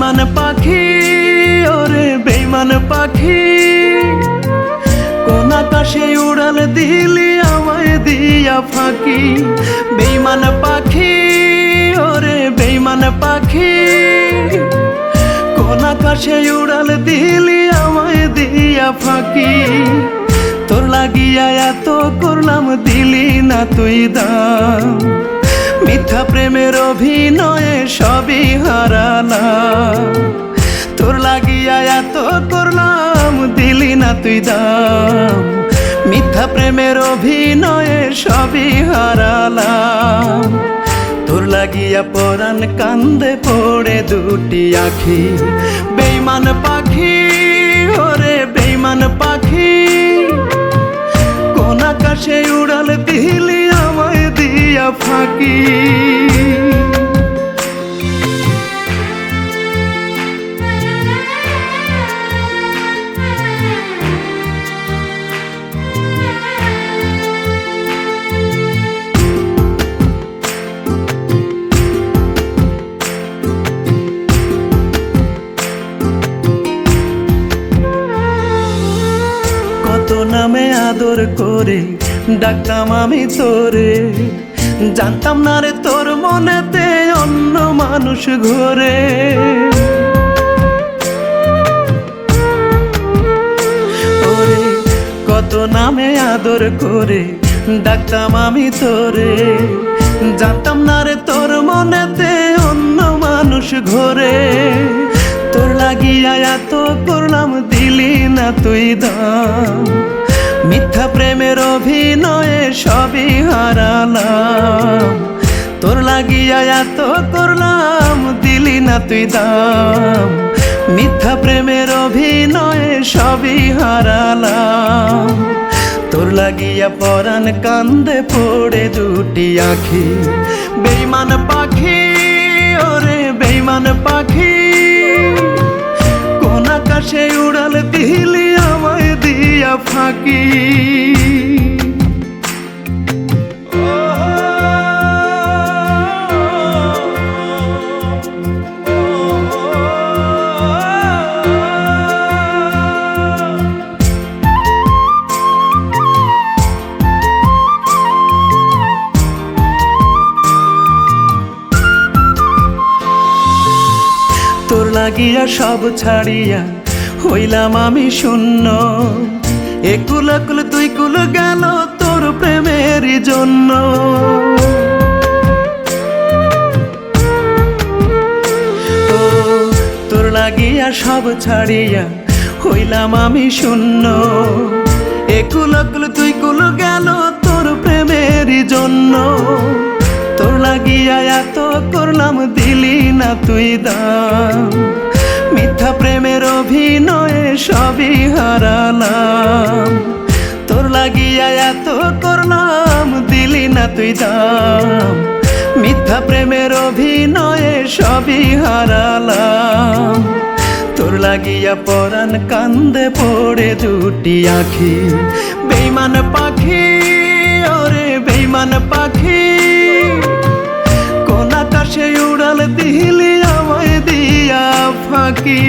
বেইমান পাখি ওরে বেইমান পাখি, কোন আকাশে উড়াল দিলি আমায় দিয়া ফাঁকি। বেইমান পাখি ওরে বেইমান পাখি, কোন আকাশে উড়াল দিলি আমায় দিয়া ফাঁকি। তোর লাগিয়া এত করলাম দিলি না তুই দাম, মিথ্যা প্রেমের অভিনয়ে সবই হারালাম। তোর লাগিয়া এত করলাম দিলি না তুই দাম, মিথ্যা প্রেমের অভিনয়ে সবই হারালাম। তোর লাগিয়া পরাণ কান্দে পড়ে দুটি আখি। বেইমান পাখি ওরে বেইমান পাখি, কোন আকাশে উড়াল দিলি আমায় দিয়া ফাঁকি। কত নামে আদর করে ডাকতাম আমি তোরে, জানতাম না রে তোর মনেতে অন্য মানুষ ঘোরে। ওরে কত নামে আদর করে ডাকতাম আমি তোরে, জানতাম না রে তোর মনেতে অন্য মানুষ ঘোরে। তোর লাগিয়া এত করলাম দিলি না তুই দাম, মিথ্যা প্রেমের অভিনয়ে সবই হারালাম। তোর লাগিয়া এত করলাম দিলি না তুই দাম, মিথ্যা প্রেমের অভিনয়ে সবই হারালাম। তোর লাগিয়া পরাণ কান্দে পড়ে দুটি আখি। বেইমান পাখি ওরে বেইমান পাখি, কোন আকাশে উড়াল দিলি আমায় দিয়া ফাঁকি। তোর লাগিয়া সব ছাড়িয়া হইলাম আমি শূন্য, একুল একুল দুই কুল গেল তোর প্রেমের জন্য। ও তোর লাগিয়া সব ছাড়িয়া হইলাম আমি শূন্য, একুল একুল দুই কুল গেল তোর প্রেমের জন্য। তোর লাগিয়া এত করলাম দিলি না তুই দাম, মিথ্যা প্রেমের অভিনয়ে সবই হারালাম। তোর লাগিয়া এত করলাম দিলি না তুই দাম, মিথ্যা প্রেমের অভিনয়ে সবই হারালাম। তোর লাগিয়া পরাণ কান্দে পড়ে দুটি আখি। বেইমান পাখি ওরে বেইমান পাখি, কোন আকাশে উড়াল দিলি আমায় দিয়া ফাঁকি।